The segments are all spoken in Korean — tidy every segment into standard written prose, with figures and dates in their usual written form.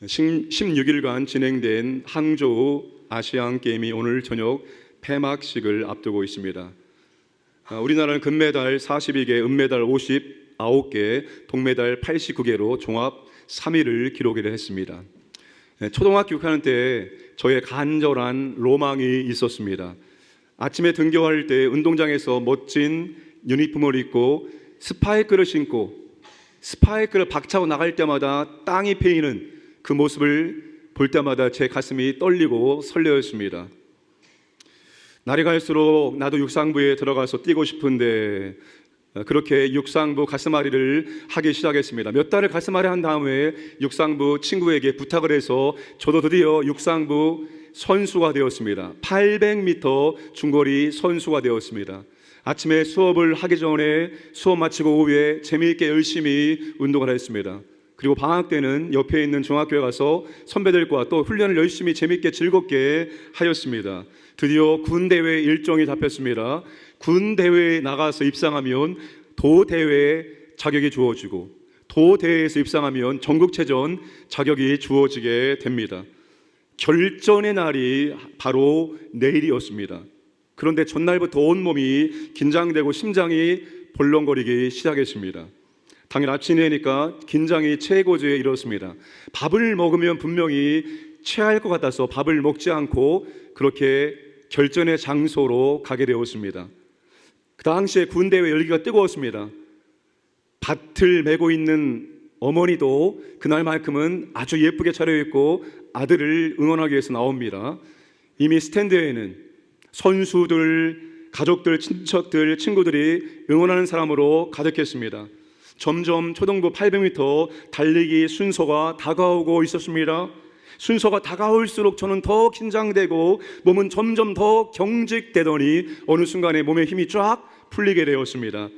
16일간 진행된 항저우 아시안 게임이 오늘 저녁 폐막식을 앞두고 있습니다. 우리나라는 금메달 42개, 은메달 59개, 동메달 89개로 종합 3위를 기록했습니다. 초등학교 6학년 때 저의 간절한 로망이 있었습니다. 아침에 등교할 때 운동장에서 멋진 유니폼을 입고 스파이크를 신고 스파이크를 박차고 나갈 때마다 땅이 패이는 그 모습을 볼 때마다 제 가슴이 떨리고 설레었습니다. 날이 갈수록 나도 육상부에 들어가서 뛰고 싶은데 그렇게 육상부 가슴앓이를 하기 시작했습니다. 몇 달을 가슴앓이 한 다음에 육상부 친구에게 부탁을 해서 저도 드디어 육상부 선수가 되었습니다. 800m 중거리 선수가 되었습니다. 아침에 수업을 하기 전에 수업 마치고 오후에 재미있게 열심히 운동을 했습니다. 그리고 방학 때는 옆에 있는 중학교에 가서 선배들과 또 훈련을 열심히 재미있게 즐겁게 하였습니다. 드디어 군대회 일정이 잡혔습니다. 군대회에 나가서 입상하면 도대회 자격이 주어지고 도대회에서 입상하면 전국체전 자격이 주어지게 됩니다. 결전의 날이 바로 내일이었습니다. 그런데 전날부터 온몸이 긴장되고 심장이 벌렁거리기 시작했습니다. 당일 아침이니까 긴장이 최고조에 이르렀습니다. 밥을 먹으면 분명히 체할 것 같아서 밥을 먹지 않고 그렇게 결전의 장소로 가게 되었습니다. 그 당시에 군대회 열기가 뜨거웠습니다. 밭을 메고 있는 어머니도 그날만큼은 아주 예쁘게 차려입고 아들을 응원하기 위해서 나옵니다. 이미 스탠드에는 선수들, 가족들, 친척들, 친구들이 응원하는 사람으로 가득했습니다. 점점 초등부 800m 달리기 순서가 다가오고 있었습니다. 순서가 다가올수록 저는 더 긴장되고 몸은 점점 더 경직되더니 어느 순간에 몸에 힘이 쫙 풀리게 되었습니다.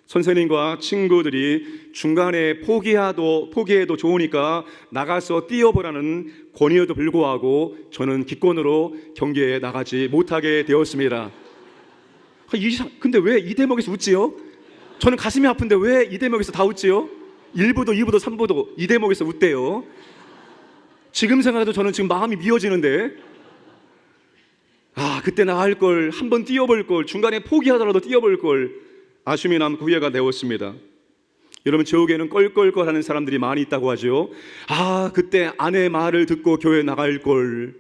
선생님과 친구들이 중간에 포기해도 좋으니까 나가서 뛰어보라는 권유에도 불구하고 저는 기권으로 경기에 나가지 못하게 되었습니다. 근데 왜 이 대목에서 웃지요? 저는 가슴이 아픈데 왜 이 대목에서 다 웃지요? 1부도 2부도 3부도 이 대목에서 웃대요. 지금 생각해도 저는 지금 마음이 미어지는데 그때 나갈 걸, 한번 뛰어볼 걸, 중간에 포기하더라도 뛰어볼 걸 아쉬움이 남고 후회가 되었습니다. 여러분, 지옥에는 껄껄껄하는 사람들이 많이 있다고 하죠. 그때 아내 말을 듣고 교회 나갈 걸,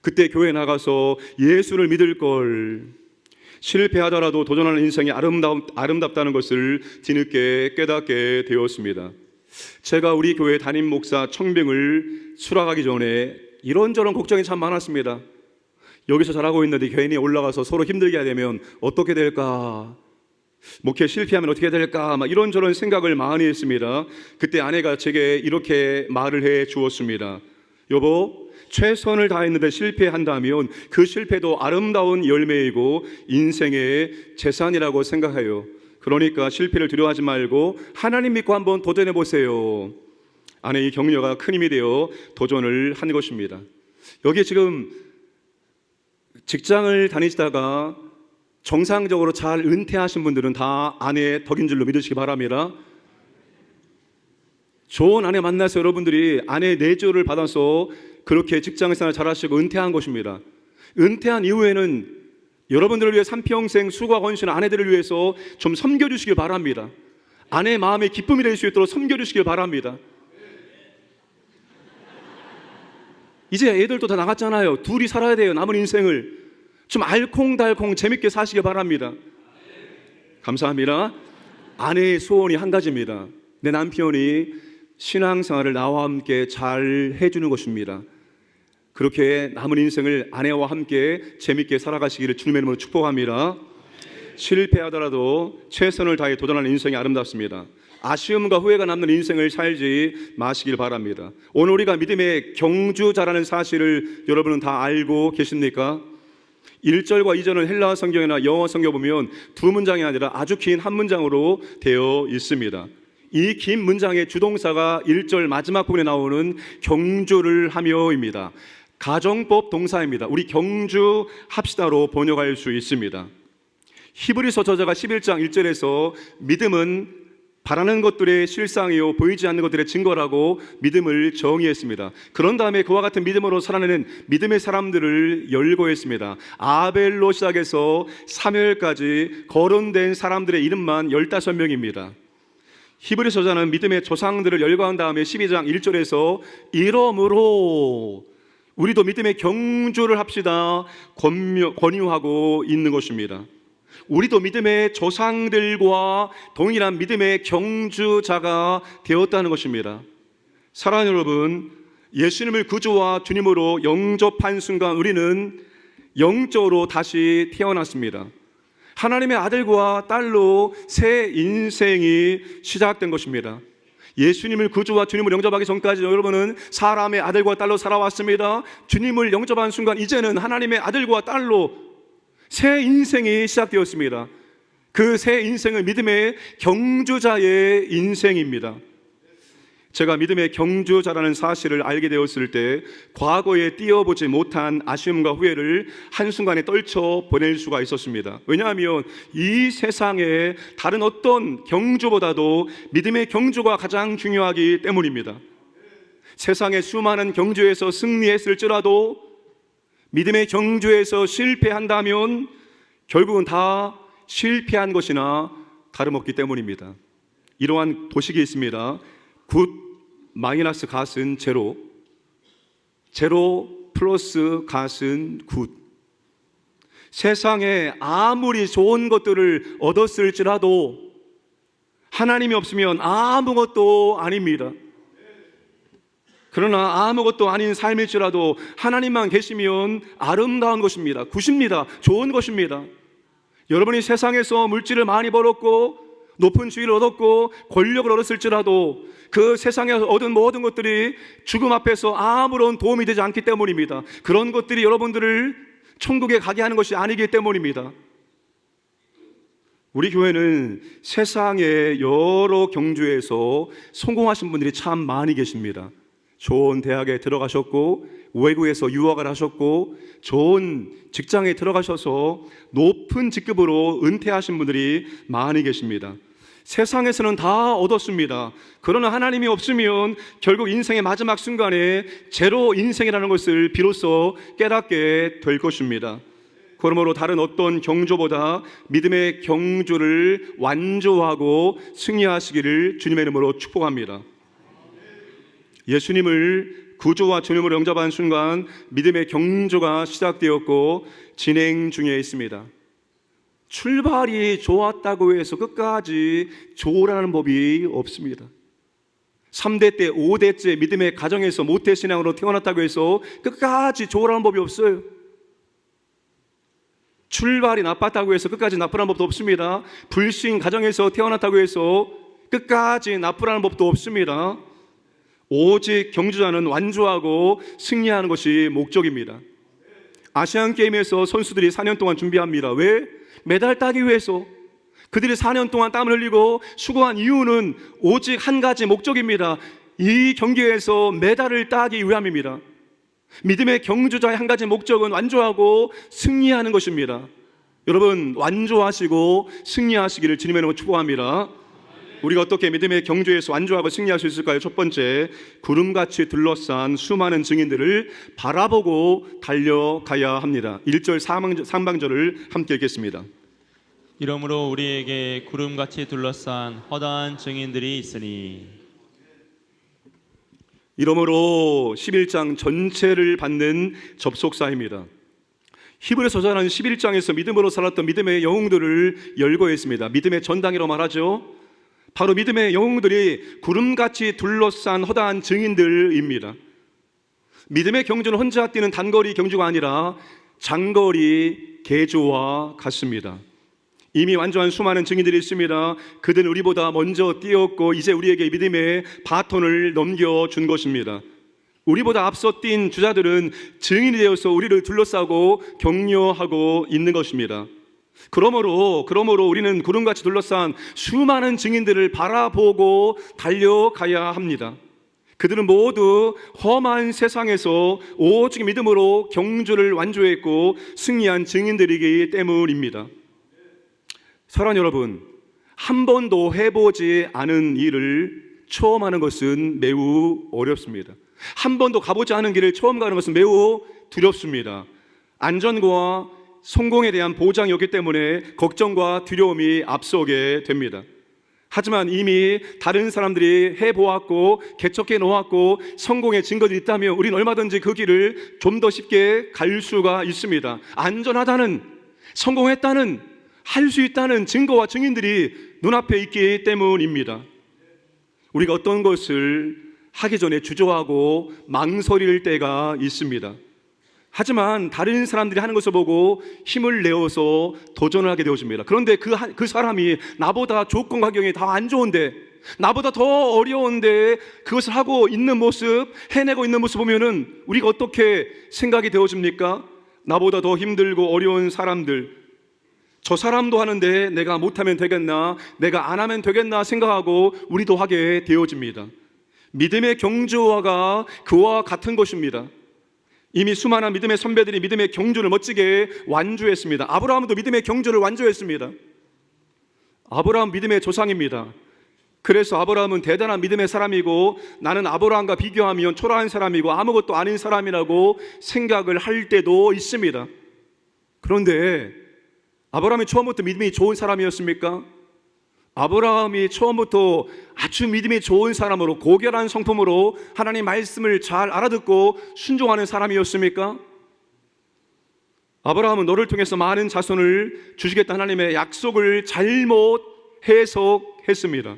그때 교회 나가서 예수를 믿을 걸, 실패하더라도 도전하는 인생이 아름답다는 것을 뒤늦게 깨닫게 되었습니다. 제가 우리 교회 담임 목사 청빙을 수락하기 전에 이런저런 걱정이 참 많았습니다. 여기서 잘하고 있는데 괜히 올라가서 서로 힘들게 되면 어떻게 될까? 목회 실패하면 어떻게 될까? 이런저런 생각을 많이 했습니다. 그때 아내가 제게 이렇게 말을 해 주었습니다. 여보, 최선을 다했는데 실패한다면 그 실패도 아름다운 열매이고 인생의 재산이라고 생각해요. 그러니까 실패를 두려워하지 말고 하나님 믿고 한번 도전해 보세요. 아내의 격려가 큰 힘이 되어 도전을 한 것입니다. 여기 지금 직장을 다니시다가 정상적으로 잘 은퇴하신 분들은 다 아내의 덕인 줄로 믿으시기 바랍니다. 좋은 아내 만나서 여러분들이 아내의 내조를 받아서 그렇게 직장생활 잘하시고 은퇴한 것입니다. 은퇴한 이후에는 여러분들을 위해 삼평생 수고하고 헌신한 아내들을 위해서 좀 섬겨주시길 바랍니다. 아내의 마음에 기쁨이 될 수 있도록 섬겨주시길 바랍니다. 이제 애들도 다 나갔잖아요. 둘이 살아야 돼요. 남은 인생을 좀 알콩달콩 재밌게 사시길 바랍니다. 감사합니다. 아내의 소원이 한 가지입니다. 내 남편이 신앙생활을 나와 함께 잘 해주는 것입니다. 그렇게 남은 인생을 아내와 함께 재밌게 살아가시기를 주님의 이름으로 축복합니다. 실패하더라도 최선을 다해 도전하는 인생이 아름답습니다. 아쉬움과 후회가 남는 인생을 살지 마시길 바랍니다. 오늘 우리가 믿음의 경주자라는 사실을 여러분은 다 알고 계십니까? 1절과 2절은 헬라어 성경이나 영어 성경 보면 두 문장이 아니라 아주 긴 한 문장으로 되어 있습니다. 이 긴 문장의 주동사가 1절 마지막 부분에 나오는 경주를 하며입니다. 가정법 동사입니다. 우리 경주합시다로 번역할 수 있습니다. 히브리서 저자가 11장 1절에서 믿음은 바라는 것들의 실상이요 보이지 않는 것들의 증거라고 믿음을 정의했습니다. 그런 다음에 그와 같은 믿음으로 살아내는 믿음의 사람들을 열거했습니다. 아벨로 시작해서 사무엘까지 거론된 사람들의 이름만 15명입니다. 히브리서자는 믿음의 조상들을 열거한 다음에 12장 1절에서 이러므로 우리도 믿음의 경주를 합시다 권유하고 있는 것입니다. 우리도 믿음의 조상들과 동일한 믿음의 경주자가 되었다는 것입니다. 사랑하는 여러분, 예수님을 구주와 주님으로 영접한 순간 우리는 영적으로 다시 태어났습니다. 하나님의 아들과 딸로 새 인생이 시작된 것입니다. 예수님을 구주와 주님을 영접하기 전까지 여러분은 사람의 아들과 딸로 살아왔습니다. 주님을 영접한 순간 이제는 하나님의 아들과 딸로 새 인생이 시작되었습니다. 그 새 인생은 믿음의 경주자의 인생입니다. 제가 믿음의 경주자라는 사실을 알게 되었을 때 과거에 뛰어보지 못한 아쉬움과 후회를 한순간에 떨쳐 보낼 수가 있었습니다. 왜냐하면 이 세상에 다른 어떤 경주보다도 믿음의 경주가 가장 중요하기 때문입니다. 세상의 수많은 경주에서 승리했을지라도 믿음의 경주에서 실패한다면 결국은 다 실패한 것이나 다름없기 때문입니다. 이러한 도식이 있습니다. 굿 마이너스 갓은 제로, 제로 플러스 갓은 굿. 세상에 아무리 좋은 것들을 얻었을지라도 하나님이 없으면 아무것도 아닙니다. 그러나 아무것도 아닌 삶일지라도 하나님만 계시면 아름다운 것입니다. 굿입니다. 좋은 것입니다. 여러분이 세상에서 물질을 많이 벌었고 높은 지위를 얻었고 권력을 얻었을지라도 그 세상에서 얻은 모든 것들이 죽음 앞에서 아무런 도움이 되지 않기 때문입니다. 그런 것들이 여러분들을 천국에 가게 하는 것이 아니기 때문입니다. 우리 교회는 세상의 여러 경주에서 성공하신 분들이 참 많이 계십니다. 좋은 대학에 들어가셨고 외국에서 유학을 하셨고 좋은 직장에 들어가셔서 높은 직급으로 은퇴하신 분들이 많이 계십니다. 세상에서는 다 얻었습니다. 그러나 하나님이 없으면 결국 인생의 마지막 순간에 제로 인생이라는 것을 비로소 깨닫게 될 것입니다. 그러므로 다른 어떤 경주보다 믿음의 경주를 완주하고 승리하시기를 주님의 이름으로 축복합니다. 예수님을 구주와 주님으로 영접한 순간 믿음의 경주가 시작되었고 진행 중에 있습니다. 출발이 좋았다고 해서 끝까지 좋으라는 법이 없습니다. 3대 때 5대째 믿음의 가정에서 모태신앙으로 태어났다고 해서 끝까지 좋으라는 법이 없어요. 출발이 나빴다고 해서 끝까지 나쁘라는 법도 없습니다. 불신 가정에서 태어났다고 해서 끝까지 나쁘라는 법도 없습니다. 오직 경주자는 완주하고 승리하는 것이 목적입니다. 아시안게임에서 선수들이 4년 동안 준비합니다. 왜? 메달 따기 위해서. 그들이 4년 동안 땀을 흘리고 수고한 이유는 오직 한 가지 목적입니다. 이 경기에서 메달을 따기 위함입니다. 믿음의 경주자의 한 가지 목적은 완주하고 승리하는 것입니다. 여러분, 완주하시고 승리하시기를 주님의 이름으로 축복합니다. 우리가 어떻게 믿음의 경주에서 완주하고 승리할 수 있을까요? 첫 번째, 구름같이 둘러싼 수많은 증인들을 바라보고 달려가야 합니다. 1절 상반절을 함께 읽겠습니다. 이러므로 우리에게 구름같이 둘러싼 허다한 증인들이 있으니. 이러므로 11장 전체를 받는 접속사입니다. 히브리서자는 11장에서 믿음으로 살았던 믿음의 영웅들을 열거했습니다. 믿음의 전당이라고 말하죠. 바로 믿음의 영웅들이 구름같이 둘러싼 허다한 증인들입니다. 믿음의 경주는 혼자 뛰는 단거리 경주가 아니라 장거리 개조와 같습니다. 이미 완주한 수많은 증인들이 있습니다. 그들은 우리보다 먼저 뛰었고 이제 우리에게 믿음의 바톤을 넘겨준 것입니다. 우리보다 앞서 뛴 주자들은 증인이 되어서 우리를 둘러싸고 격려하고 있는 것입니다. 그러므로 우리는 구름같이 둘러싼 수많은 증인들을 바라보고 달려가야 합니다. 그들은 모두 험한 세상에서 오직 믿음으로 경주를 완주했고 승리한 증인들이기 때문입니다. 사랑하는 여러분, 한 번도 해보지 않은 일을 처음 하는 것은 매우 어렵습니다. 한 번도 가보지 않은 길을 처음 가는 것은 매우 두렵습니다. 안전과 성공에 대한 보장이 없기 때문에 걱정과 두려움이 앞서게 됩니다. 하지만 이미 다른 사람들이 해보았고 개척해 놓았고 성공의 증거들이 있다면 우리는 얼마든지 그 길을 좀 더 쉽게 갈 수가 있습니다. 안전하다는, 성공했다는, 할 수 있다는 증거와 증인들이 눈앞에 있기 때문입니다. 우리가 어떤 것을 하기 전에 주저하고 망설일 때가 있습니다. 하지만 다른 사람들이 하는 것을 보고 힘을 내어서 도전을 하게 되어집니다. 그런데 그 사람이 나보다 조건 환경이 다 안 좋은데, 나보다 더 어려운데 그것을 하고 있는 모습, 해내고 있는 모습 보면은 우리가 어떻게 생각이 되어집니까? 나보다 더 힘들고 어려운 사람들, 저 사람도 하는데 내가 못하면 되겠나, 내가 안 하면 되겠나 생각하고 우리도 하게 되어집니다. 믿음의 경주화가 그와 같은 것입니다. 이미 수많은 믿음의 선배들이 믿음의 경주를 멋지게 완주했습니다. 아브라함도 믿음의 경주를 완주했습니다. 아브라함 믿음의 조상입니다. 그래서 아브라함은 대단한 믿음의 사람이고 나는 아브라함과 비교하면 초라한 사람이고 아무것도 아닌 사람이라고 생각을 할 때도 있습니다. 그런데 아브라함이 처음부터 믿음이 좋은 사람이었습니까? 아브라함이 처음부터 아주 믿음이 좋은 사람으로, 고결한 성품으로 하나님 말씀을 잘 알아듣고 순종하는 사람이었습니까? 아브라함은 너를 통해서 많은 자손을 주시겠다 하나님의 약속을 잘못 해석했습니다.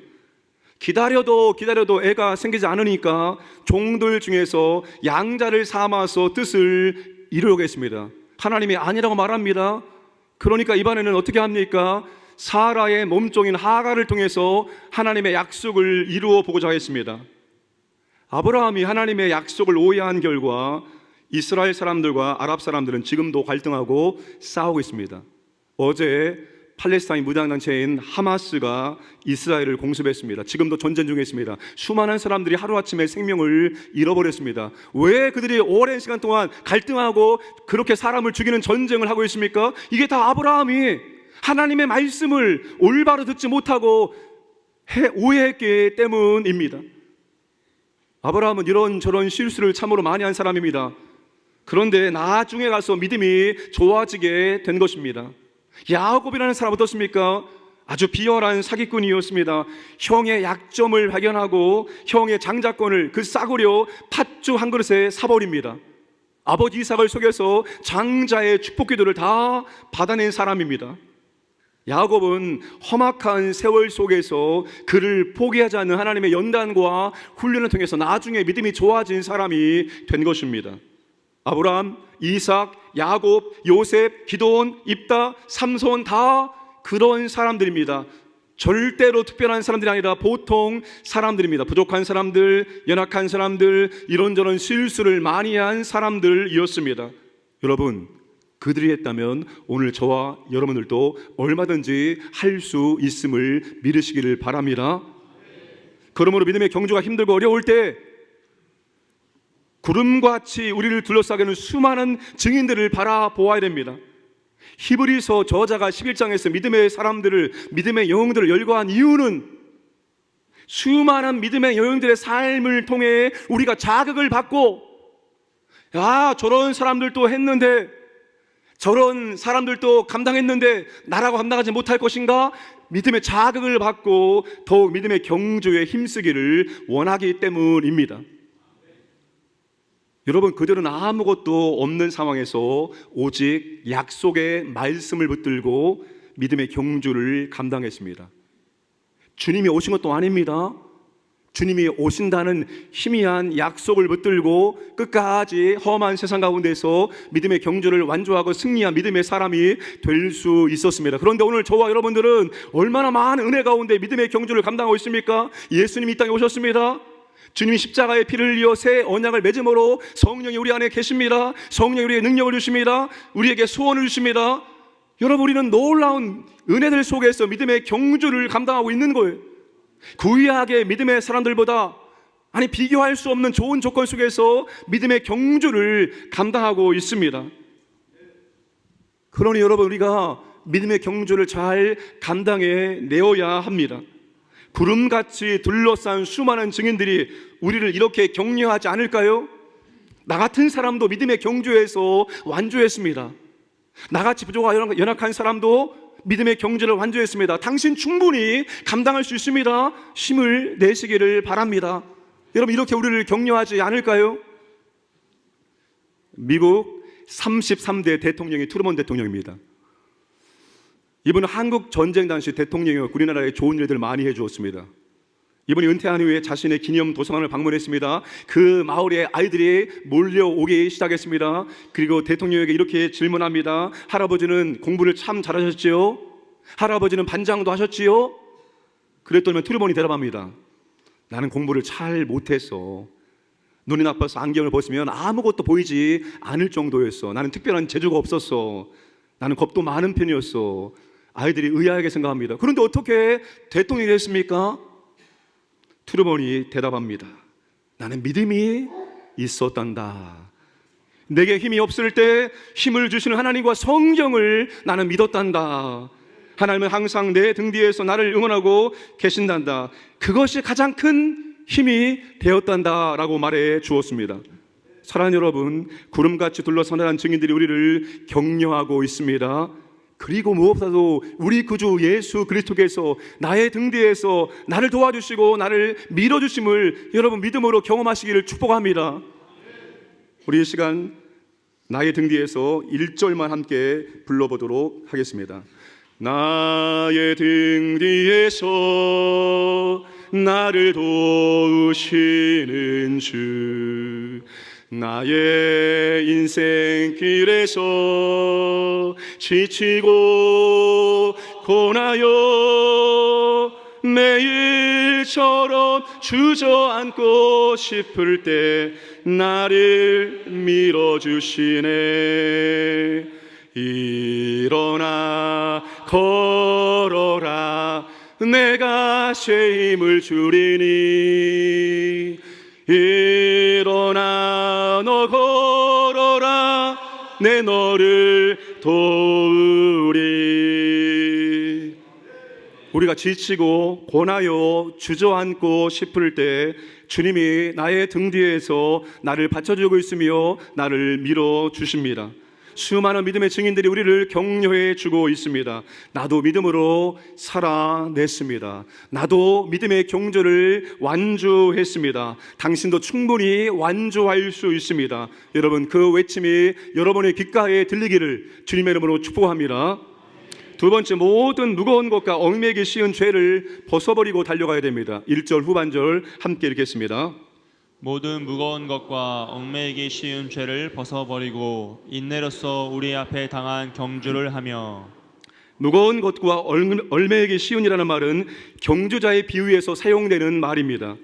기다려도 애가 생기지 않으니까 종들 중에서 양자를 삼아서 뜻을 이루려고 했습니다. 하나님이 아니라고 말합니다. 그러니까 이번에는 어떻게 합니까? 사라의 몸종인 하갈을 통해서 하나님의 약속을 이루어 보고자 했습니다. 아브라함이 하나님의 약속을 오해한 결과 이스라엘 사람들과 아랍 사람들은 지금도 갈등하고 싸우고 있습니다. 어제 팔레스타인 무장단체인 하마스가 이스라엘을 공습했습니다. 지금도 전쟁 중에 있습니다. 수많은 사람들이 하루아침에 생명을 잃어버렸습니다. 왜 그들이 오랜 시간 동안 갈등하고 그렇게 사람을 죽이는 전쟁을 하고 있습니까? 이게 다 아브라함이 하나님의 말씀을 올바로 듣지 못하고 오해했기 때문입니다. 아브라함은 이런저런 실수를 참으로 많이 한 사람입니다. 그런데 나중에 가서 믿음이 좋아지게 된 것입니다. 야곱이라는 사람 어떻습니까? 아주 비열한 사기꾼이었습니다. 형의 약점을 발견하고 형의 장자권을 그 싸구려 팥죽 한 그릇에 사버립니다. 아버지 이삭을 속여서 장자의 축복 기도를 다 받아낸 사람입니다. 야곱은 험악한 세월 속에서 그를 포기하지 않는 하나님의 연단과 훈련을 통해서 나중에 믿음이 좋아진 사람이 된 것입니다. 아브라함, 이삭, 야곱, 요셉, 기도온, 입다, 삼손 다 그런 사람들입니다. 절대로 특별한 사람들이 아니라 보통 사람들입니다. 부족한 사람들, 연약한 사람들, 이런저런 실수를 많이 한 사람들이었습니다. 여러분, 그들이 했다면 오늘 저와 여러분들도 얼마든지 할 수 있음을 믿으시기를 바랍니다. 그러므로 믿음의 경주가 힘들고 어려울 때 구름같이 우리를 둘러싸게 하는 수많은 증인들을 바라보아야 됩니다. 히브리서 저자가 11장에서 믿음의 사람들을, 믿음의 영웅들을 열거한 이유는 수많은 믿음의 영웅들의 삶을 통해 우리가 자극을 받고, 야, 저런 사람들도 했는데, 저런 사람들도 감당했는데 나라고 감당하지 못할 것인가? 믿음의 자극을 받고 더욱 믿음의 경주에 힘쓰기를 원하기 때문입니다. 여러분, 그들은 아무것도 없는 상황에서 오직 약속의 말씀을 붙들고 믿음의 경주를 감당했습니다. 주님이 오신 것도 아닙니다. 주님이 오신다는 희미한 약속을 붙들고 끝까지 험한 세상 가운데서 믿음의 경주를 완주하고 승리한 믿음의 사람이 될 수 있었습니다. 그런데 오늘 저와 여러분들은 얼마나 많은 은혜 가운데 믿음의 경주를 감당하고 있습니까? 예수님이 이 땅에 오셨습니다. 주님이 십자가의 피를 흘려 새 언약을 맺음으로 성령이 우리 안에 계십니다. 성령이 우리에게 능력을 주십니다. 우리에게 소원을 주십니다. 여러분, 우리는 놀라운 은혜들 속에서 믿음의 경주를 감당하고 있는 거예요. 구약의 믿음의 사람들보다 비교할 수 없는 좋은 조건 속에서 믿음의 경주를 감당하고 있습니다. 그러니 여러분, 우리가 믿음의 경주를 잘 감당해 내어야 합니다. 구름같이 둘러싼 수많은 증인들이 우리를 이렇게 격려하지 않을까요? 나 같은 사람도 믿음의 경주에서 완주했습니다. 나같이 부족하 연약한 사람도 믿음의 경주를 완주했습니다. 당신 충분히 감당할 수 있습니다. 힘을 내시기를 바랍니다. 여러분, 이렇게 우리를 격려하지 않을까요? 미국 33대 대통령이 트루먼 대통령입니다. 이분은 한국 전쟁 당시 대통령이었고 우리나라에 좋은 일들 많이 해주었습니다. 이분이 은퇴한 후에 자신의 기념 도서관을 방문했습니다. 그 마을에 아이들이 몰려오기 시작했습니다. 그리고 대통령에게 이렇게 질문합니다. 할아버지는 공부를 참 잘하셨지요? 할아버지는 반장도 하셨지요? 그랬더니 트루먼이 대답합니다. 나는 공부를 잘 못했어. 눈이 나빠서 안경을 벗으면 아무것도 보이지 않을 정도였어. 나는 특별한 재주가 없었어. 나는 겁도 많은 편이었어. 아이들이 의아하게 생각합니다. 그런데 어떻게 대통령이 됐습니까? 트루먼이 대답합니다. 나는 믿음이 있었단다. 내게 힘이 없을 때 힘을 주시는 하나님과 성경을 나는 믿었단다. 하나님은 항상 내 등 뒤에서 나를 응원하고 계신단다. 그것이 가장 큰 힘이 되었단다 라고 말해 주었습니다. 사랑하는 여러분, 구름같이 둘러싼 하나님 증인들이 우리를 격려하고 있습니다. 그리고 무엇보다도 우리 구주 예수 그리스도께서 나의 등 뒤에서 나를 도와주시고 나를 밀어주심을 여러분 믿음으로 경험하시기를 축복합니다. 우리 이 시간 나의 등 뒤에서 1절만 함께 불러보도록 하겠습니다. 나의 등 뒤에서 나를 도우시는 주, 나의 인생길에서 지치고 고나여 매일처럼 주저앉고 싶을 때 나를 밀어주시네. 일어나 걸어라, 내가 새 힘을 주리니. 일어나 너 걸어라, 내 너를 도우리. 우리가 지치고 고나여 주저앉고 싶을 때 주님이 나의 등 뒤에서 나를 받쳐주고 있으며 나를 밀어주십니다. 수많은 믿음의 증인들이 우리를 격려해 주고 있습니다. 나도 믿음으로 살아냈습니다. 나도 믿음의 경주를 완주했습니다. 당신도 충분히 완주할 수 있습니다. 여러분, 그 외침이 여러분의 귓가에 들리기를 주님의 이름으로 축복합니다. 두 번째, 모든 무거운 것과 얽매이기 쉬운 죄를 벗어버리고 달려가야 됩니다. 1절 후반절 함께 읽겠습니다. 모든 무거운 것과 얽매이기 쉬운 죄를 벗어버리고 인내로써 우리 앞에 당한 경주를 하며. 무거운 것과 얽매이기 쉬운이라는 말은 경주자의 비유에서 사용되는 말입니다.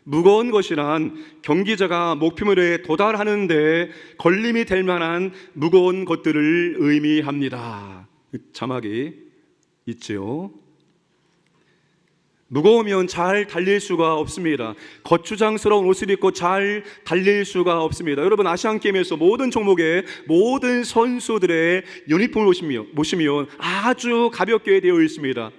무거운 것이란 경기자가 목표물에 도달하는데 걸림이 될 만한 무거운 것들을 의미합니다. 자막이 있죠. 무거우면 잘 달릴 수가 없습니다. 거추장스러운 옷을 입고 잘 달릴 수가 없습니다. 여러분, 아시안게임에서 모든 종목의 모든 선수들의 유니폼을 보시면 아주 가볍게 되어 있습니다.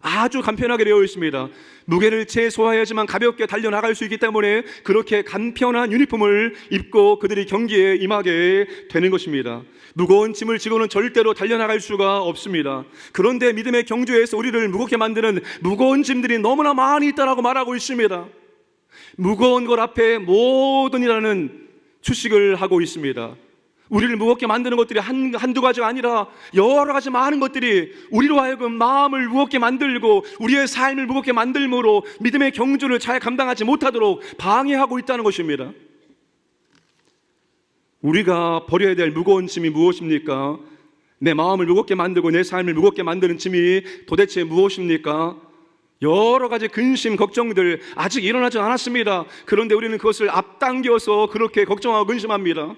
아주 간편하게 되어 있습니다. 무게를 최소화해야지만 가볍게 달려나갈 수 있기 때문에 그렇게 간편한 유니폼을 입고 그들이 경기에 임하게 되는 것입니다. 무거운 짐을 지고는 절대로 달려나갈 수가 없습니다. 그런데 믿음의 경주에서 우리를 무겁게 만드는 무거운 짐들이 너무나 많이 있다라고 말하고 있습니다. 무거운 것 앞에 모든 이라는 추식을 하고 있습니다. 우리를 무겁게 만드는 것들이 한두 가지가 아니라 여러 가지 많은 것들이 우리로 하여금 마음을 무겁게 만들고 우리의 삶을 무겁게 만들므로 믿음의 경주를 잘 감당하지 못하도록 방해하고 있다는 것입니다. 우리가 버려야 될 무거운 짐이 무엇입니까? 내 마음을 무겁게 만들고 내 삶을 무겁게 만드는 짐이 도대체 무엇입니까? 여러 가지 근심, 걱정들 아직 일어나지 않았습니다. 그런데 우리는 그것을 앞당겨서 그렇게 걱정하고 근심합니다.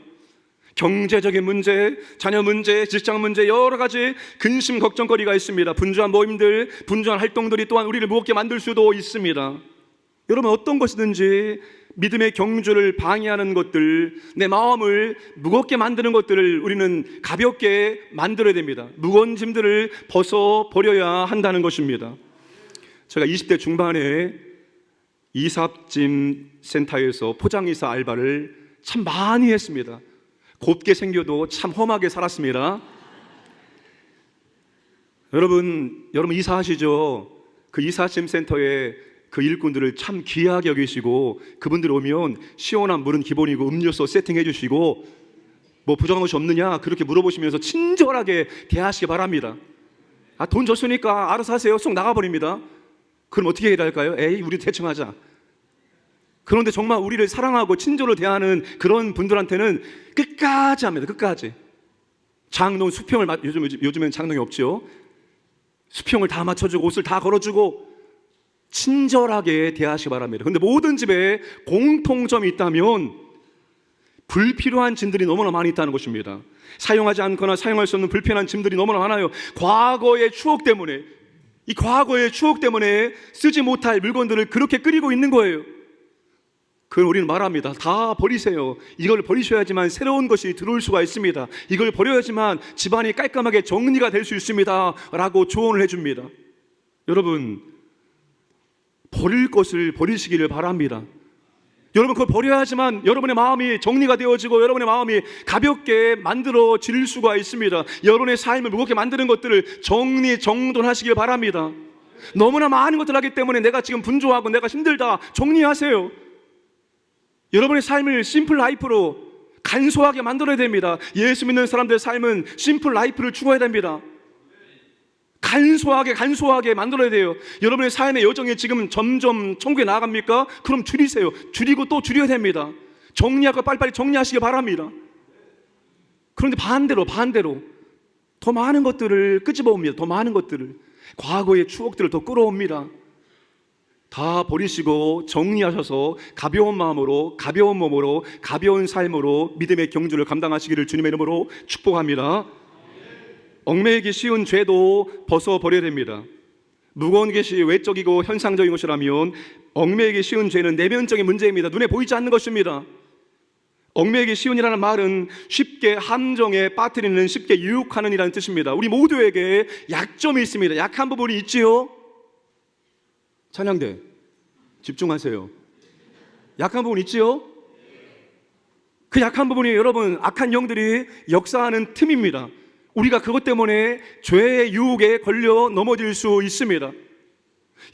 경제적인 문제, 자녀 문제, 직장 문제, 여러 가지 근심, 걱정거리가 있습니다. 분주한 모임들, 분주한 활동들이 또한 우리를 무겁게 만들 수도 있습니다. 여러분, 어떤 것이든지 믿음의 경주를 방해하는 것들, 내 마음을 무겁게 만드는 것들을 우리는 가볍게 만들어야 됩니다. 무거운 짐들을 벗어버려야 한다는 것입니다. 제가 20대 중반에 이삿짐 센터에서 포장이사 알바를 참 많이 했습니다. 곱게 생겨도 참 험하게 살았습니다. 여러분 이사하시죠? 그 이삿짐 센터에 그 일꾼들을 참 귀하게 여기시고, 그분들 오면 시원한 물은 기본이고 음료수 세팅해 주시고, 뭐 부족한 것이 없느냐 그렇게 물어보시면서 친절하게 대하시기 바랍니다. 돈 줬으니까 알아서 하세요. 쏙 나가버립니다. 그럼 어떻게 해야 할까요? 에이, 우리 대충 하자. 그런데 정말 우리를 사랑하고 친절로 대하는 그런 분들한테는 끝까지 합니다. 끝까지. 장롱 수평을 요즘엔 장롱이 없죠. 수평을 다 맞춰주고 옷을 다 걸어주고 친절하게 대하시기 바랍니다. 그런데 모든 집에 공통점이 있다면 불필요한 짐들이 너무나 많이 있다는 것입니다. 사용하지 않거나 사용할 수 없는 불편한 짐들이 너무나 많아요. 과거의 추억 때문에, 이 과거의 추억 때문에 쓰지 못할 물건들을 그렇게 끓이고 있는 거예요. 그걸 우리는 말합니다. 다 버리세요. 이걸 버리셔야지만 새로운 것이 들어올 수가 있습니다. 이걸 버려야지만 집안이 깔끔하게 정리가 될 수 있습니다 라고 조언을 해줍니다. 여러분, 버릴 것을 버리시기를 바랍니다. 여러분, 그걸 버려야지만 여러분의 마음이 정리가 되어지고 여러분의 마음이 가볍게 만들어질 수가 있습니다. 여러분의 삶을 무겁게 만드는 것들을 정돈하시길 바랍니다. 너무나 많은 것들을 하기 때문에 내가 지금 분주하고 내가 힘들다, 정리하세요. 여러분의 삶을 심플 라이프로 간소하게 만들어야 됩니다. 예수 믿는 사람들의 삶은 심플 라이프를 추구해야 됩니다. 간소하게 만들어야 돼요. 여러분의 삶의 여정이 지금 점점 천국에 나아갑니까? 그럼 줄이세요. 줄이고 또 줄여야 됩니다. 정리할 거 빨리빨리 정리하시기 바랍니다. 그런데 반대로 더 많은 것들을 끄집어옵니다. 더 많은 것들을, 과거의 추억들을 더 끌어옵니다. 다 버리시고 정리하셔서 가벼운 마음으로, 가벼운 몸으로, 가벼운 삶으로 믿음의 경주를 감당하시기를 주님의 이름으로 축복합니다. 얽매이기 쉬운 죄도 벗어버려야 됩니다. 무거운 것이 외적이고 현상적인 것이라면 얽매이기 쉬운 죄는 내면적인 문제입니다. 눈에 보이지 않는 것입니다. 얽매이기 쉬운이라는 말은 쉽게 함정에 빠뜨리는, 쉽게 유혹하는 이라는 뜻입니다. 우리 모두에게 약점이 있습니다. 약한 부분이 있지요. 찬양대 집중하세요. 약한 부분 있지요? 그 약한 부분이 여러분 악한 영들이 역사하는 틈입니다. 우리가 그것 때문에 죄의 유혹에 걸려 넘어질 수 있습니다.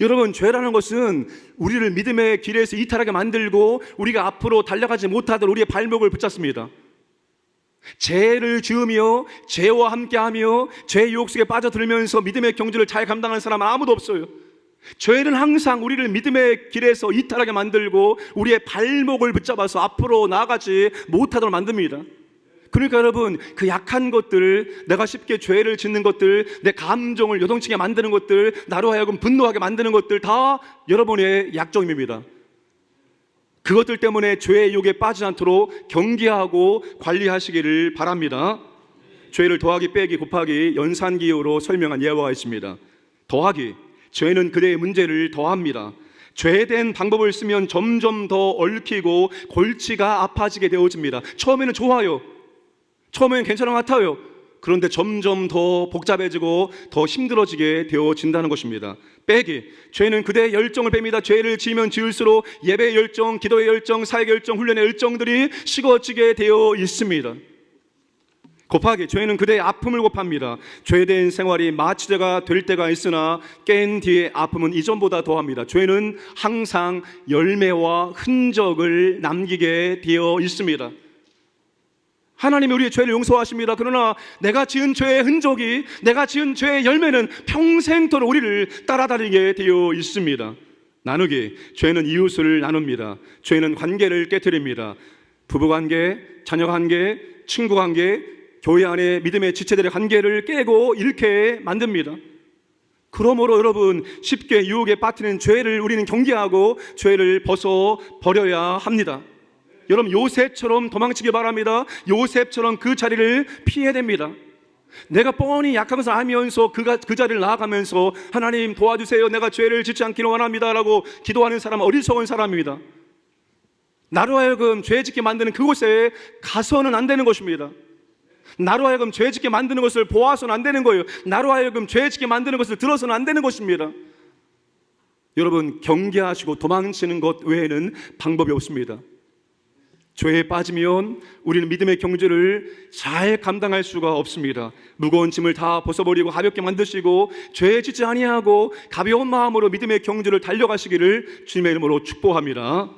여러분, 죄라는 것은 우리를 믿음의 길에서 이탈하게 만들고 우리가 앞으로 달려가지 못하도록 우리의 발목을 붙잡습니다. 죄를 지으며 죄와 함께하며 죄의 유혹 속에 빠져들면서 믿음의 경주를 잘 감당하는 사람은 아무도 없어요. 죄는 항상 우리를 믿음의 길에서 이탈하게 만들고 우리의 발목을 붙잡아서 앞으로 나아가지 못하도록 만듭니다. 그러니까 여러분, 그 약한 것들, 내가 쉽게 죄를 짓는 것들, 내 감정을 요동치게 만드는 것들, 나로 하여금 분노하게 만드는 것들 다 여러분의 약점입니다. 그것들 때문에 죄의 유혹에 빠지지 않도록 경계하고 관리하시기를 바랍니다. 죄를 더하기, 빼기, 곱하기, 연산기호로 설명한 예화가 있습니다. 더하기, 죄는 그대의 문제를 더합니다. 죄된 방법을 쓰면 점점 더 얽히고 골치가 아파지게 되어집니다. 처음에는 좋아요. 처음에는 괜찮은 것 같아요. 그런데 점점 더 복잡해지고 더 힘들어지게 되어진다는 것입니다. 빼기, 죄는 그대의 열정을 뺍니다. 죄를 지으면 지을수록 예배의 열정, 기도의 열정, 사역의 열정, 훈련의 열정들이 식어지게 되어 있습니다. 곱하기, 죄는 그대의 아픔을 곱합니다. 죄된 생활이 마취제가 될 때가 있으나 깬 뒤의 아픔은 이전보다 더합니다. 죄는 항상 열매와 흔적을 남기게 되어 있습니다. 하나님이 우리의 죄를 용서하십니다. 그러나 내가 지은 죄의 흔적이, 내가 지은 죄의 열매는 평생토록 우리를 따라다니게 되어 있습니다. 나누기, 죄는 이웃을 나눕니다. 죄는 관계를 깨뜨립니다. 부부관계, 자녀관계, 친구관계, 교회 안에 믿음의 지체들의 관계를 깨고 잃게 만듭니다. 그러므로 여러분, 쉽게 유혹에 빠뜨리는 죄를 우리는 경계하고 죄를 벗어버려야 합니다. 여러분, 요셉처럼 도망치기 바랍니다. 요셉처럼 그 자리를 피해야 됩니다. 내가 뻔히 약한 것을 알면서 그 자리를 나아가면서 하나님 도와주세요, 내가 죄를 짓지 않기를 원합니다 라고 기도하는 사람은 어리석은 사람입니다. 나로 하여금 죄 짓게 만드는 그곳에 가서는 안 되는 것입니다. 나로 하여금 죄 짓게 만드는 것을 보아서는 안 되는 거예요. 나로 하여금 죄 짓게 만드는 것을 들어서는 안 되는 것입니다. 여러분, 경계하시고 도망치는 것 외에는 방법이 없습니다. 죄에 빠지면 우리는 믿음의 경주를 잘 감당할 수가 없습니다. 무거운 짐을 다 벗어버리고 가볍게 만드시고 죄 짓지 아니하고 가벼운 마음으로 믿음의 경주를 달려가시기를 주님의 이름으로 축복합니다.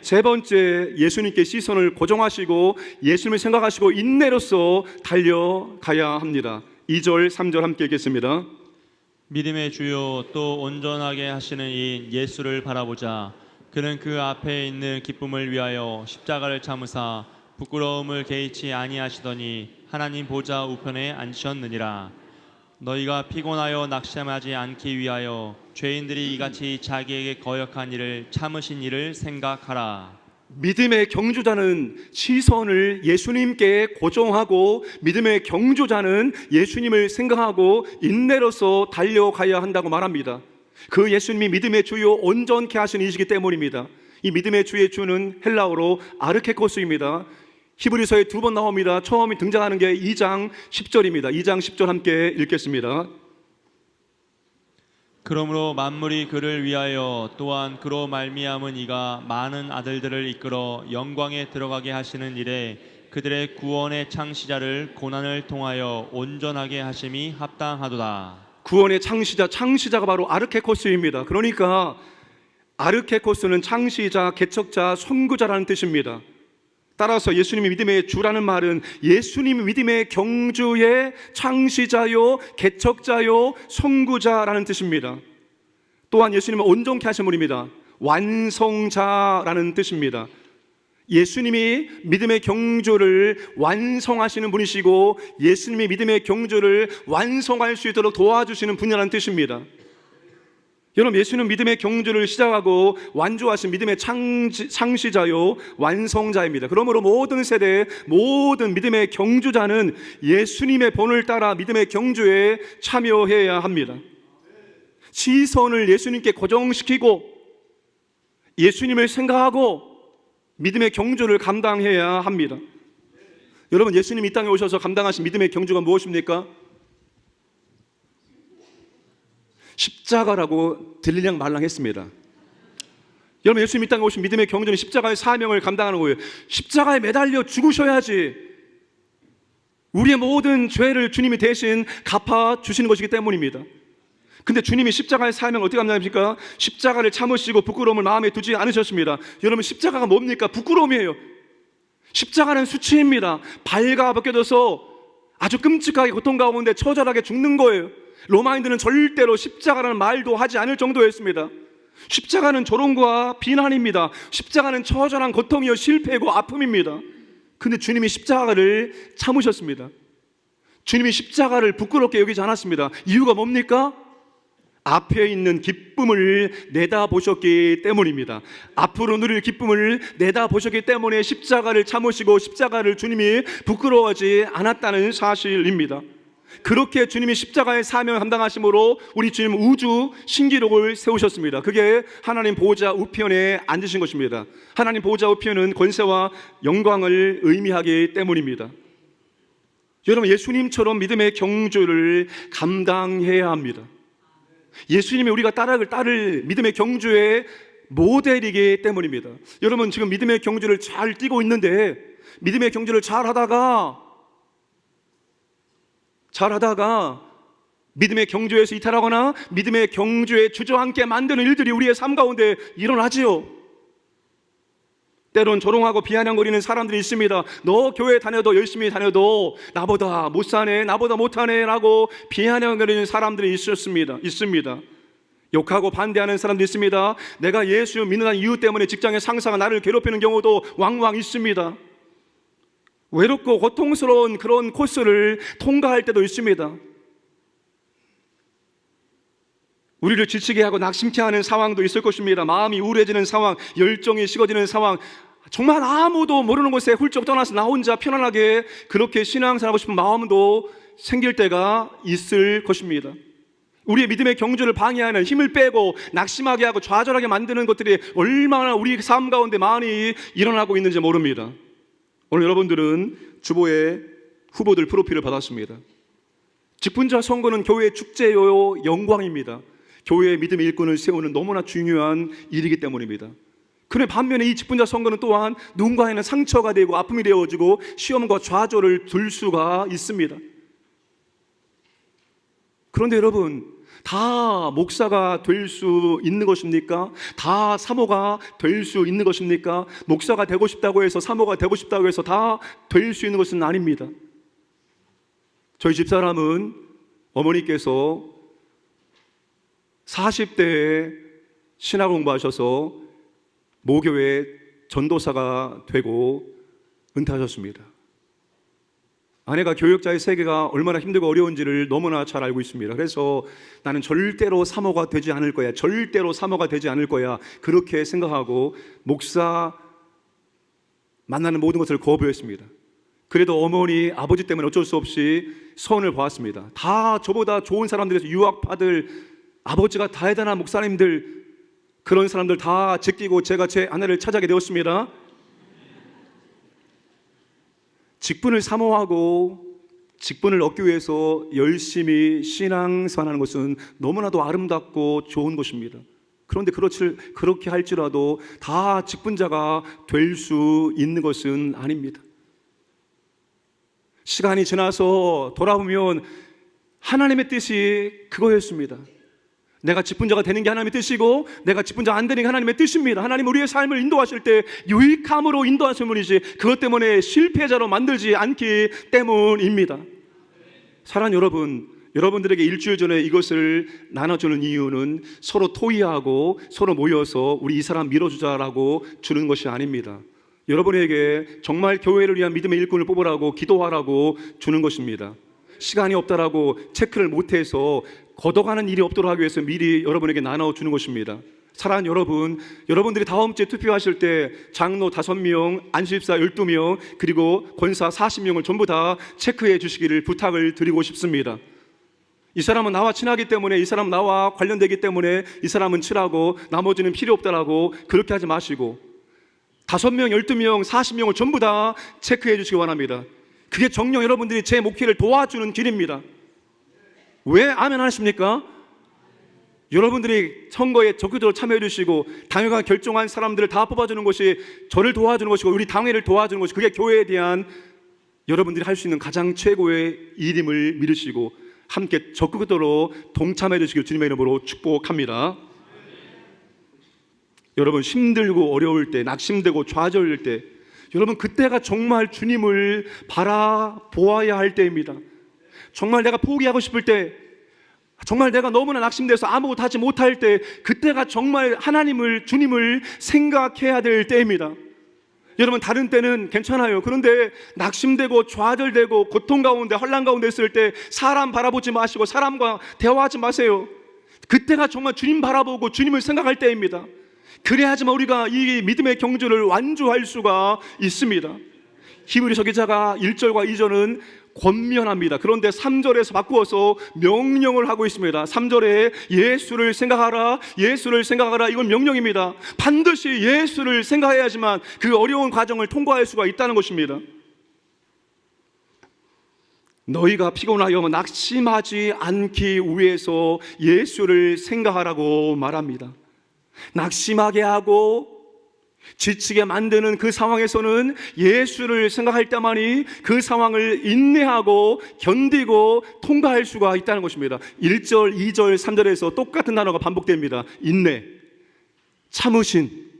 세 번째, 예수님께 시선을 고정하시고 예수님을 생각하시고 인내로서 달려가야 합니다. 2절, 3절 함께 읽겠습니다. 믿음의 주요 또 온전하게 하시는 이 예수를 바라보자. 그는 그 앞에 있는 기쁨을 위하여 십자가를 참으사 부끄러움을 개의치 아니하시더니 하나님 보좌 우편에 앉으셨느니라. 너희가 피곤하여 낙심하지 않기 위하여 죄인들이 이같이 자기에게 거역한 일을 참으신 일을 생각하라. 믿음의 경주자는 시선을 예수님께 고정하고 믿음의 경주자는 예수님을 생각하고 인내로서 달려가야 한다고 말합니다. 그 예수님이 믿음의 주요 온전케 하시는 이시기 때문입니다. 이 믿음의 주의 주는 헬라어로 아르케코스입니다. 히브리서에 2번 나옵니다. 처음에 등장하는 게 2장 10절입니다. 2장 10절 함께 읽겠습니다. 그러므로 만물이 그를 위하여 또한 그로 말미암은 이가 많은 아들들을 이끌어 영광에 들어가게 하시는 일에 그들의 구원의 창시자를 고난을 통하여 온전하게 하심이 합당하도다. 구원의 창시자가 바로 아르케코스입니다. 그러니까 아르케코스는 창시자, 개척자, 선구자라는 뜻입니다. 따라서 예수님이 믿음의 주라는 말은 예수님이 믿음의 경주의 창시자요, 개척자요, 선구자라는 뜻입니다. 또한 예수님은 온전케 하신 분입니다. 완성자라는 뜻입니다. 예수님이 믿음의 경주를 완성하시는 분이시고 예수님이 믿음의 경주를 완성할 수 있도록 도와주시는 분이라는 뜻입니다. 여러분, 예수는 믿음의 경주를 시작하고 완주하신 믿음의 창시자요 완성자입니다. 그러므로 모든 세대, 모든 믿음의 경주자는 예수님의 본을 따라 믿음의 경주에 참여해야 합니다. 시선을 예수님께 고정시키고 예수님을 생각하고 믿음의 경주를 감당해야 합니다. 여러분, 예수님이 이 땅에 오셔서 감당하신 믿음의 경주가 무엇입니까? 십자가라고 들리랑 말랑했습니다. 여러분, 예수님이 이 땅에 오신 믿음의 경주는 십자가의 사명을 감당하는 거예요. 십자가에 매달려 죽으셔야지 우리의 모든 죄를 주님이 대신 갚아주시는 것이기 때문입니다. 근데 주님이 십자가의 사명을 어떻게 감당합니까? 십자가를 참으시고 부끄러움을 마음에 두지 않으셨습니다. 여러분, 십자가가 뭡니까? 부끄러움이에요. 십자가는 수치입니다. 발가 벗겨져서 아주 끔찍하게 고통 가운데 처절하게 죽는 거예요. 로마인들은 절대로 십자가라는 말도 하지 않을 정도였습니다. 십자가는 조롱과 비난입니다. 십자가는 처절한 고통이요 실패고 아픔입니다. 근데 주님이 십자가를 참으셨습니다. 주님이 십자가를 부끄럽게 여기지 않았습니다. 이유가 뭡니까? 앞에 있는 기쁨을 내다보셨기 때문입니다. 앞으로 누릴 기쁨을 내다보셨기 때문에 십자가를 참으시고 십자가를 주님이 부끄러워하지 않았다는 사실입니다. 그렇게 주님이 십자가의 사명을 감당하심으로 우리 주님 우주 신기록을 세우셨습니다. 그게 하나님 보좌 우편에 앉으신 것입니다. 하나님 보좌 우편은 권세와 영광을 의미하기 때문입니다. 여러분, 예수님처럼 믿음의 경주를 감당해야 합니다. 예수님이 우리가 따를 믿음의 경주의 모델이기 때문입니다. 여러분, 지금 믿음의 경주를 잘 뛰고 있는데 믿음의 경주를 잘 하다가 믿음의 경주에서 이탈하거나 믿음의 경주에 주저앉게 만드는 일들이 우리의 삶 가운데 일어나지요. 때론 조롱하고 비아냥거리는 사람들이 있습니다. 너 교회 다녀도 열심히 다녀도 나보다 못 사네, 나보다 못하네 라고 비아냥거리는 사람들이 있습니다. 욕하고 반대하는 사람도 있습니다. 내가 예수 믿는 이유 때문에 직장의 상사가 나를 괴롭히는 경우도 왕왕 있습니다. 외롭고 고통스러운 그런 코스를 통과할 때도 있습니다. 우리를 지치게 하고 낙심케 하는 상황도 있을 것입니다. 마음이 우울해지는 상황, 열정이 식어지는 상황, 정말 아무도 모르는 곳에 훌쩍 떠나서 나 혼자 편안하게 그렇게 신앙생활하고 싶은 마음도 생길 때가 있을 것입니다. 우리의 믿음의 경주를 방해하는, 힘을 빼고 낙심하게 하고 좌절하게 만드는 것들이 얼마나 우리 삶 가운데 많이 일어나고 있는지 모릅니다. 오늘 여러분들은 주보의 후보들 프로필을 받았습니다. 직분자 선거는 교회의 축제요 영광입니다. 교회의 믿음의 일꾼을 세우는 너무나 중요한 일이기 때문입니다. 그런데 반면에 이 직분자 선거는 또한 누군가에는 상처가 되고 아픔이 되어지고 시험과 좌절을 줄 수가 있습니다. 그런데 여러분, 다 목사가 될 수 있는 것입니까? 다 사모가 될 수 있는 것입니까? 목사가 되고 싶다고 해서, 사모가 되고 싶다고 해서 다 될 수 있는 것은 아닙니다. 저희 집사람은 어머니께서 40대에 신학 공부하셔서 모교회 전도사가 되고 은퇴하셨습니다. 아내가 교역자의 세계가 얼마나 힘들고 어려운지를 너무나 잘 알고 있습니다. 그래서 나는 절대로 사모가 되지 않을 거야, 절대로 사모가 되지 않을 거야, 그렇게 생각하고 목사 만나는 모든 것을 거부했습니다. 그래도 어머니, 아버지 때문에 어쩔 수 없이 선을 보았습니다. 다 저보다 좋은 사람들에서 유학파들, 아버지가 다 대단한 목사님들, 그런 사람들 다 제끼고 제가 제 아내를 찾아게 되었습니다. 직분을 사모하고 직분을 얻기 위해서 열심히 신앙생활하는 것은 너무나도 아름답고 좋은 것입니다. 그런데 그렇게 할지라도 다 직분자가 될 수 있는 것은 아닙니다. 시간이 지나서 돌아보면 하나님의 뜻이 그거였습니다. 내가 직분자가 되는 게 하나님의 뜻이고 내가 직분자 안 되는 게 하나님의 뜻입니다. 하나님 우리의 삶을 인도하실 때 유익함으로 인도하시는 분이지 그것 때문에 실패자로 만들지 않기 때문입니다. 사랑하는 여러분, 여러분들에게 일주일 전에 이것을 나눠주는 이유는 서로 토의하고 서로 모여서 우리 이 사람 밀어주자라고 주는 것이 아닙니다. 여러분에게 정말 교회를 위한 믿음의 일꾼을 뽑으라고 기도하라고 주는 것입니다. 시간이 없다라고 체크를 못해서 걷어가는 일이 없도록 하기 위해서 미리 여러분에게 나눠주는 것입니다. 사랑하는 여러분, 여러분들이 다음 주에 투표하실 때 장로 5명, 안수집사 12명, 그리고 권사 40명을 전부 다 체크해 주시기를 부탁을 드리고 싶습니다. 이 사람은 나와 친하기 때문에, 이 사람은 나와 관련되기 때문에 이 사람은 칠하고 나머지는 필요 없다라고 그렇게 하지 마시고 5명, 12명, 40명을 전부 다 체크해 주시기 원합니다. 그게 정녕 여러분들이 제 목회를 도와주는 길입니다. 왜 아멘 하십니까? 여러분들이 선거에 적극적으로 참여해 주시고 당회가 결정한 사람들을 다 뽑아주는 것이 저를 도와주는 것이고 우리 당회를 도와주는 것이, 그게 교회에 대한 여러분들이 할 수 있는 가장 최고의 일임을 믿으시고 함께 적극적으로 동참해 주시길 주님의 이름으로 축복합니다. 여러분, 힘들고 어려울 때, 낙심되고 좌절될 때, 여러분 그때가 정말 주님을 바라보아야 할 때입니다. 정말 내가 포기하고 싶을 때, 정말 내가 너무나 낙심돼서 아무것도 하지 못할 때, 그때가 정말 하나님을, 주님을 생각해야 될 때입니다. 여러분, 다른 때는 괜찮아요. 그런데 낙심되고 좌절되고 고통 가운데, 혼란 가운데 있을 때 사람 바라보지 마시고 사람과 대화하지 마세요. 그때가 정말 주님 바라보고 주님을 생각할 때입니다. 그래야지만 우리가 이 믿음의 경주를 완주할 수가 있습니다. 히브리서 기자가 1절과 2절은 권면합니다. 그런데 3절에서 바꾸어서 명령을 하고 있습니다. 3절에 예수를 생각하라, 예수를 생각하라, 이건 명령입니다. 반드시 예수를 생각해야지만 그 어려운 과정을 통과할 수가 있다는 것입니다. 너희가 피곤하여 낙심하지 않기 위해서 예수를 생각하라고 말합니다. 낙심하게 하고 지치게 만드는 그 상황에서는 예수를 생각할 때만이 그 상황을 인내하고 견디고 통과할 수가 있다는 것입니다. 1절, 2절, 3절에서 똑같은 단어가 반복됩니다. 인내, 참으신.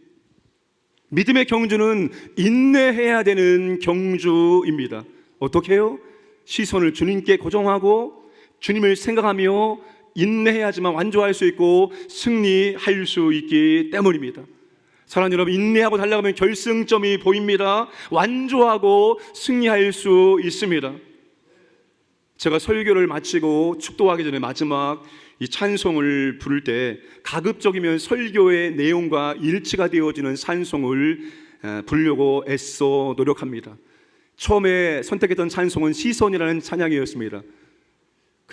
믿음의 경주는 인내해야 되는 경주입니다. 어떻게 해요? 시선을 주님께 고정하고 주님을 생각하며 인내해야지만 완주할 수 있고 승리할 수 있기 때문입니다. 사랑하는 여러분, 인내하고 달려가면 결승점이 보입니다. 완주하고 승리할 수 있습니다. 제가 설교를 마치고 축도하기 전에 마지막 이 찬송을 부를 때 가급적이면 설교의 내용과 일치가 되어지는 찬송을 부르려고 애써 노력합니다. 처음에 선택했던 찬송은 시선이라는 찬양이었습니다.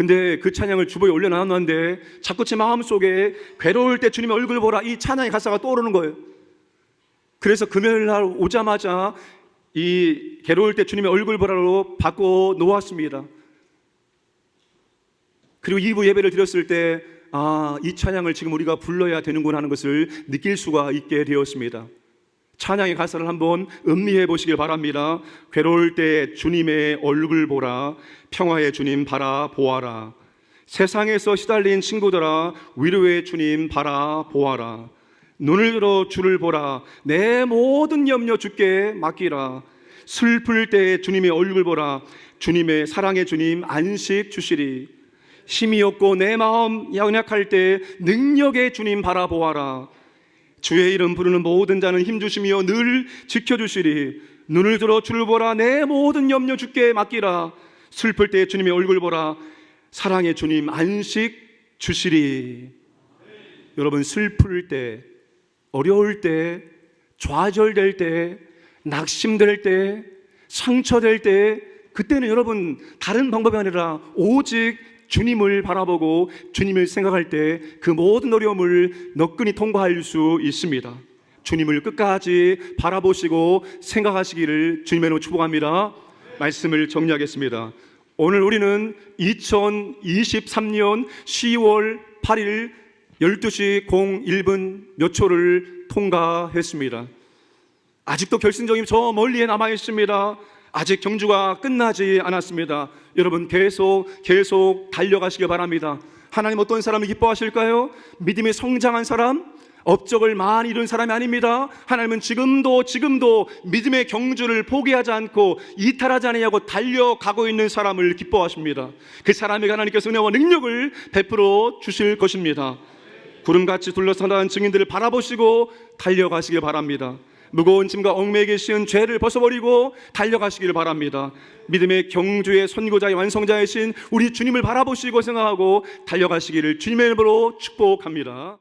근데 그 찬양을 주보에 올려놨는데 자꾸 제 마음속에 괴로울 때 주님의 얼굴 보라 이 찬양의 가사가 떠오르는 거예요. 그래서 금요일 날 오자마자 이 괴로울 때 주님의 얼굴 보라로 바꿔 놓았습니다. 그리고 2부 예배를 드렸을 때 이 찬양을 지금 우리가 불러야 되는구나 하는 것을 느낄 수가 있게 되었습니다. 찬양의 가사를 한번 음미해 보시길 바랍니다. 괴로울 때 주님의 얼굴 보라, 평화의 주님 바라보아라. 세상에서 시달린 친구들아, 위로의 주님 바라보아라. 눈을 들어 주를 보라, 내 모든 염려 주께 맡기라. 슬플 때 주님의 얼굴 보라, 주님의 사랑의 주님 안식 주시리. 힘이 없고 내 마음 연약할 때 능력의 주님 바라보아라. 주의 이름 부르는 모든 자는 힘주시며 늘 지켜주시리. 눈을 들어 주를 보라, 내 모든 염려 주께 맡기라. 슬플 때 주님의 얼굴 보라, 사랑의 주님 안식 주시리. 여러분, 슬플 때, 어려울 때, 좌절될 때, 낙심될 때, 상처될 때, 그때는 여러분 다른 방법이 아니라 오직 주님을 바라보고 주님을 생각할 때 그 모든 어려움을 너끈히 통과할 수 있습니다. 주님을 끝까지 바라보시고 생각하시기를 주님의 이름으로 축복합니다. 말씀을 정리하겠습니다. 오늘 우리는 2023년 10월 8일 12시 01분 몇 초를 통과했습니다. 아직도 결승점이 저 멀리에 남아 있습니다. 아직 경주가 끝나지 않았습니다. 여러분 계속 달려가시기 바랍니다. 하나님 어떤 사람을 기뻐하실까요? 믿음이 성장한 사람, 업적을 많이 이룬 사람이 아닙니다. 하나님은 지금도 믿음의 경주를 포기하지 않고 이탈하지 않으려고 달려가고 있는 사람을 기뻐하십니다. 그 사람에게 하나님께서 은혜와 능력을 베풀어 주실 것입니다. 구름같이 둘러싸는 증인들을 바라보시고 달려가시기 바랍니다. 무거운 짐과 얽매에 계신 죄를 벗어버리고 달려가시기를 바랍니다. 믿음의 경주의 선고자의 완성자이신 우리 주님을 바라보시고 생각하고 달려가시기를 주님의 이름으로 축복합니다.